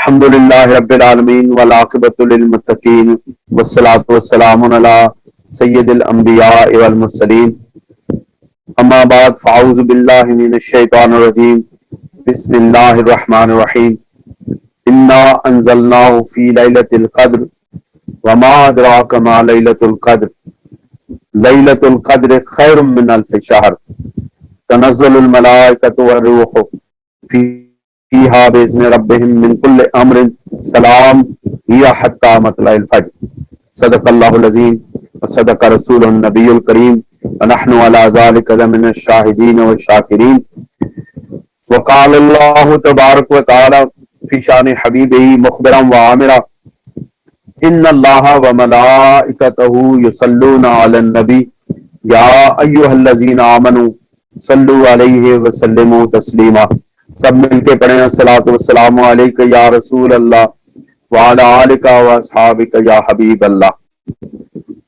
الحمدللہ رب العالمین والعاقبۃ للمتقین والصلاۃ والسلام علی سید الانبیاء والمرسلین اما بعد فاعوذ باللہ من الشیطان الرجیم بسم اللہ الرحمن الرحیم انا انزلناہ فی لیلۃ القدر وما ادراک ما لیلۃ القدر لیلۃ القدر خیر من الف شہر تنزل الملائکۃ والروح فیہا باذن ربہم من کل امر سلام ہی حتی مطلع الفجر صدق اللہ العظیم وصدق رسول النبی الکریم ونحن علی ذلک لمن الشاہدین والشاکرین وقال اللہ تبارک وتعالی فی شان حبیبہ مخبرا وعامرا ان اللہ وملائکتہ یصلون علی النبی یا ایھا الذین آمنوا صلوا علیہ وسلموا تسلیما۔ سب مل کے پڑھیں الصلاۃ والسلام علیک یا رسول اللہ وعلی آلک واصحابک یا حبیب اللہ۔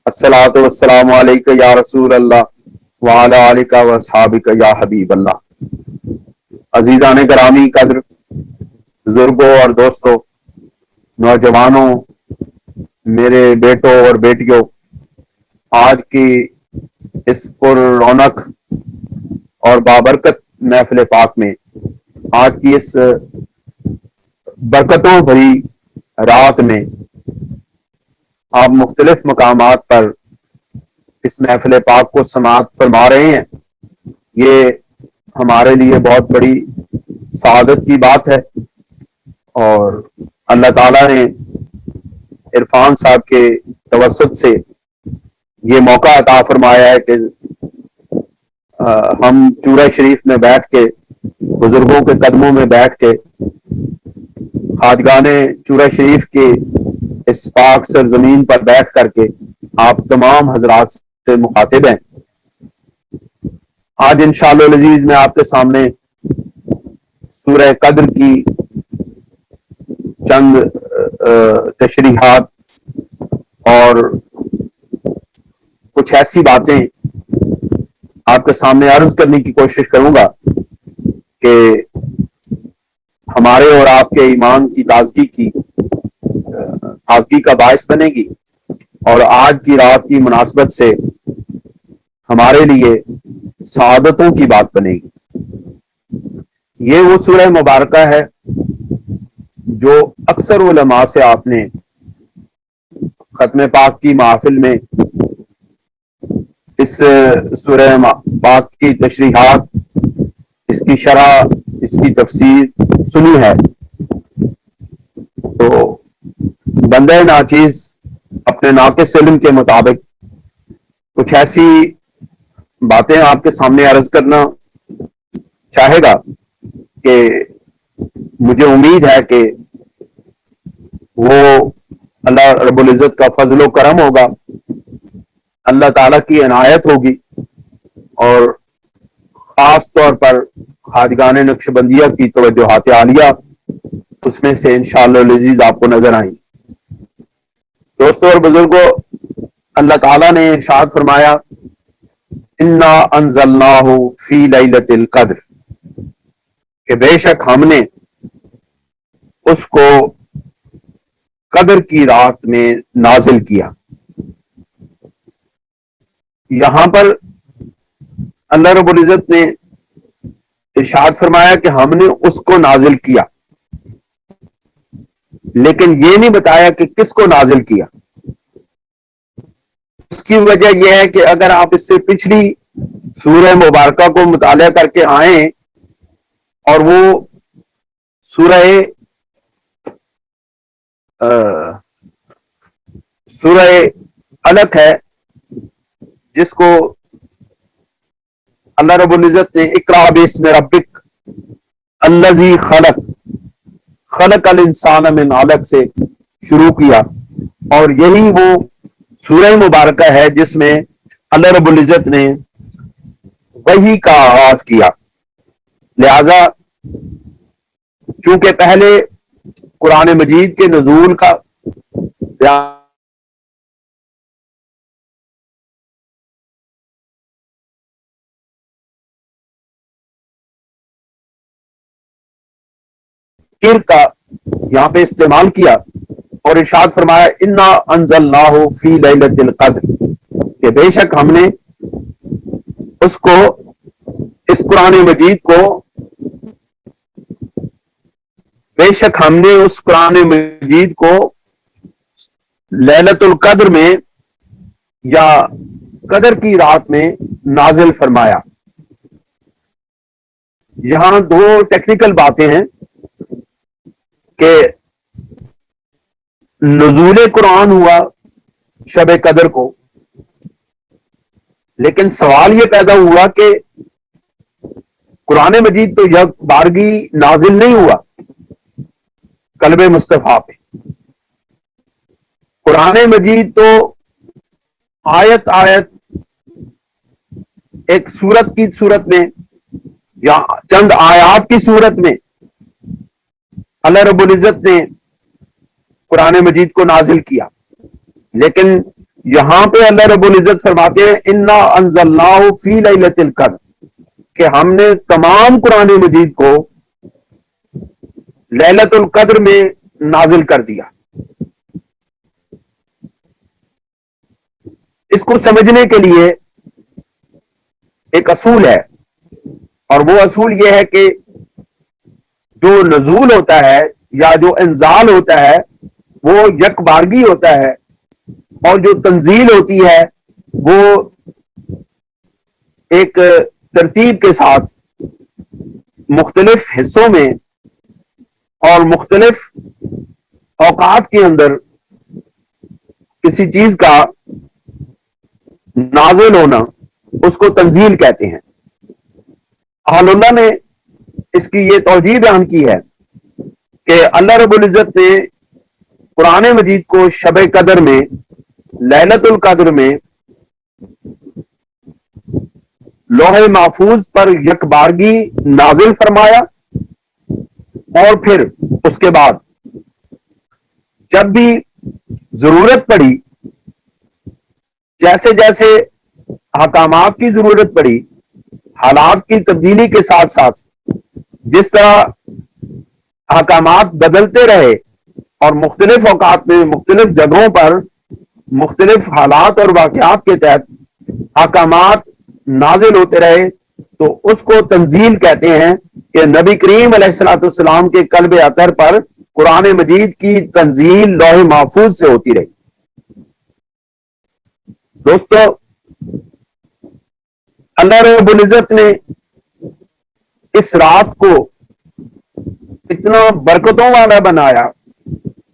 الصلاۃ والسلام علیک یا رسول اللہ وعلی آلک واصحابک یا حبیب اللہ۔ عزیزان گرامی قدر، بزرگوں اور دوستوں، نوجوانوں، میرے بیٹوں اور بیٹیوں، آج کی اس پر رونق اور بابرکت محفل پاک میں، آج کی اس برکتوں بھری رات میں آپ مختلف مقامات پر اس محفل پاک کو سماعت فرما رہے ہیں۔ یہ ہمارے لیے بہت بڑی سعادت کی بات ہے، اور اللہ تعالیٰ نے عرفان صاحب کے توسط سے یہ موقع عطا فرمایا ہے کہ ہم چورہ شریف میں بیٹھ کے، بزرگوں کے قدموں میں بیٹھ کے، خواجگان چورہ شریف کے اس پاک سرزمین پر بیٹھ کر کے آپ تمام حضرات سے مخاطب ہیں۔ آج انشاءاللہ العزیز میں آپ کے سامنے سورہ قدر کی چند تشریحات اور کچھ ایسی باتیں آپ کے سامنے عرض کرنے کی کوشش کروں گا کہ ہمارے اور آپ کے ایمان کی تازگی کا باعث بنے گی، اور آج کی رات کی مناسبت سے ہمارے لیے سعادتوں کی بات بنے گی۔ یہ وہ سورہ مبارکہ ہے جو اکثر علماء سے آپ نے ختم پاک کی محافل میں اس سورہ پاک کی تشریحات، اس کی شرح، اس کی تفسیر سنی ہے۔ تو بندہ ناچیز اپنے ناقص علم کے مطابق کچھ ایسی باتیں آپ کے سامنے عرض کرنا چاہے گا کہ مجھے امید ہے کہ وہ اللہ رب العزت کا فضل و کرم ہوگا، اللہ تعالیٰ کی عنایت ہوگی، اور خاص طور پر خواجگان نقشبندیہ کی توجہات عالیہ اس میں سے انشاءاللہ العزیز آپ کو نظر آئیں۔ دوستوں اور بزرگوں، اللہ تعالیٰ نے ارشاد فرمایا انا انزلناہ فی لیلۃ القدر، کہ بے شک ہم نے اس کو قدر کی رات میں نازل کیا۔ یہاں پر اللہ رب العزت نے ارشاد فرمایا کہ ہم نے اس کو نازل کیا، لیکن یہ نہیں بتایا کہ کس کو نازل کیا۔ اس کی وجہ یہ ہے کہ اگر آپ اس سے پچھلی سورہ مبارکہ کو مطالعہ کر کے آئیں، اور وہ سورہ علق ہے، جس کو اللہ رب العزت نے اقرأ باسم ربک الذی خلق خلق الانسان من علق سے شروع کیا، اور یہی وہ سورہ مبارکہ ہے جس میں اللہ رب العزت نے وحی کا آغاز کیا۔ لہذا چونکہ پہلے قرآن مجید کے نزول کا کا یہاں پہ استعمال کیا اور ارشاد فرمایا انا انزلناہ فی لیلۃ القدر، کہ بے شک ہم نے اس کو، اس قرآن مجید کو، بے شک ہم نے اس قرآن مجید کو لیلۃ القدر میں یا قدر کی رات میں نازل فرمایا۔ یہاں دو ٹیکنیکل باتیں ہیں کہ نزول قرآن ہوا شب قدر کو، لیکن سوال یہ پیدا ہوا کہ قرآن مجید تو یک بارگی نازل نہیں ہوا قلب مصطفیٰ پہ، قرآن مجید تو آیت آیت ایک سورت کی صورت میں یا چند آیات کی صورت میں اللہ رب العزت نے قرآن مجید کو نازل کیا، لیکن یہاں پہ اللہ رب العزت فرماتے ہیں انا انزلناہ فی لیلۃ القدر، کہ ہم نے تمام قرآن مجید کو لیلۃ القدر میں نازل کر دیا۔ اس کو سمجھنے کے لیے ایک اصول ہے، اور وہ اصول یہ ہے کہ جو نزول ہوتا ہے یا جو انزال ہوتا ہے وہ یک بارگی ہوتا ہے، اور جو تنزیل ہوتی ہے وہ ایک ترتیب کے ساتھ مختلف حصوں میں اور مختلف اوقات کے اندر کسی چیز کا نازل ہونا، اس کو تنزیل کہتے ہیں۔ اہل اللہ نے اس کی یہ توجیہ بیان کی ہے کہ اللہ رب العزت نے قرآن مجید کو شب قدر میں، لیلۃ القدر میں لوح محفوظ پر یک بارگی نازل فرمایا، اور پھر اس کے بعد جب بھی ضرورت پڑی، جیسے جیسے احکامات کی ضرورت پڑی، حالات کی تبدیلی کے ساتھ ساتھ جس طرح احکامات بدلتے رہے اور مختلف اوقات میں مختلف جگہوں پر مختلف حالات اور واقعات کے تحت احکامات نازل ہوتے رہے، تو اس کو تنزیل کہتے ہیں کہ نبی کریم علیہ الصلوۃ والسلام کے قلب اطہر پر قرآن مجید کی تنزیل لوح محفوظ سے ہوتی رہی۔ دوستو، اللہ رب العزت نے اس رات کو اتنا برکتوں والا بنایا،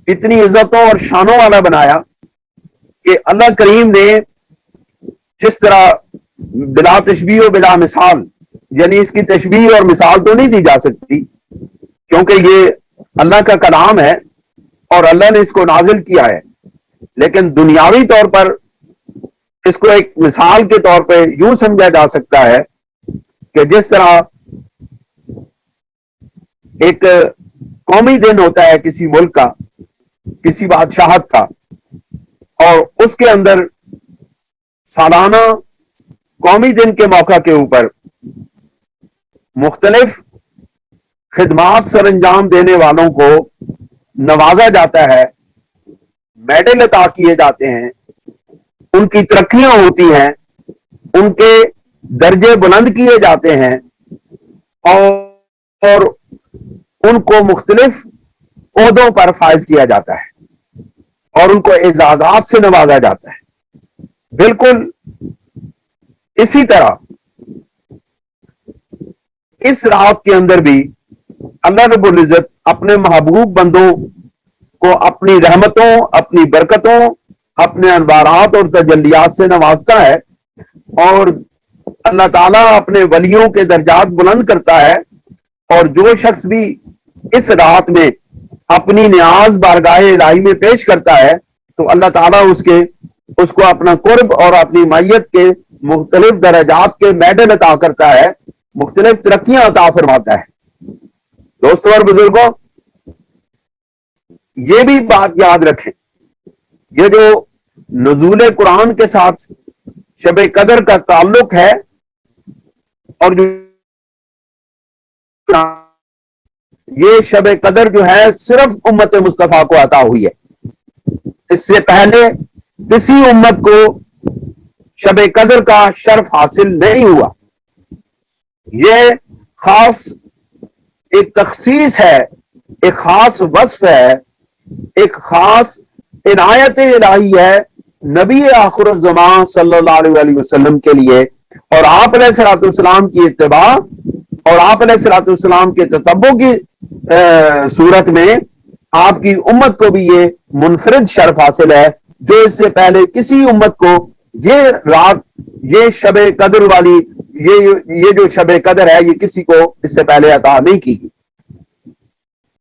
اتنی عزتوں اور شانوں والا بنایا کہ اللہ کریم نے جس طرح بلا تشبیہ و بلا مثال، یعنی اس کی تشبیہ اور مثال تو نہیں دی جا سکتی کیونکہ یہ اللہ کا کلام ہے اور اللہ نے اس کو نازل کیا ہے، لیکن دنیاوی طور پر اس کو ایک مثال کے طور پہ یوں سمجھا جا سکتا ہے کہ جس طرح ایک قومی دن ہوتا ہے کسی ملک کا، کسی بادشاہت کا، اور اس کے اندر سالانہ قومی دن کے موقع کے اوپر مختلف خدمات سر انجام دینے والوں کو نوازا جاتا ہے، میڈل عطا کیے جاتے ہیں، ان کی ترقیاں ہوتی ہیں، ان کے درجے بلند کیے جاتے ہیں، اور ان کو مختلف عہدوں پر فائز کیا جاتا ہے اور ان کو اعزازات سے نوازا جاتا ہے۔ بالکل اسی طرح اس رات کے اندر بھی اللہ رب العزت اپنے محبوب بندوں کو اپنی رحمتوں، اپنی برکتوں، اپنے انوارات اور تجلیات سے نوازتا ہے، اور اللہ تعالیٰ اپنے ولیوں کے درجات بلند کرتا ہے، اور جو شخص بھی اس رات میں اپنی نیاز بارگاہ الہی میں پیش کرتا ہے تو اللہ تعالیٰ اس کو اپنا قرب اور اپنی معیت کے مختلف درجات کے میڈل عطا کرتا ہے، مختلف ترقیاں عطا فرماتا ہے۔ دوستو اور بزرگوں، یہ بھی بات یاد رکھیں، یہ جو نزول قرآن کے ساتھ شب قدر کا تعلق ہے، اور جو یہ شب قدر جو ہے صرف امت مصطفیٰ کو عطا ہوئی ہے، اس سے پہلے کسی امت کو شب قدر کا شرف حاصل نہیں ہوا۔ یہ خاص ایک تخصیص ہے، ایک خاص وصف ہے، ایک خاص عنایت الہی ہے نبی آخر الزمان صلی اللہ علیہ وسلم کے لیے، اور آپ علیہ الصلوۃ والسلام کی اتباع اور آپ علیہ الصلوۃ والسلام کے تتبع کی صورت میں آپ کی امت کو بھی یہ منفرد شرف حاصل ہے، جو اس سے پہلے کسی امت کو یہ رات، یہ شب قدر والی، یہ جو شب قدر ہے، یہ کسی کو اس سے پہلے عطا نہیں کی گئی۔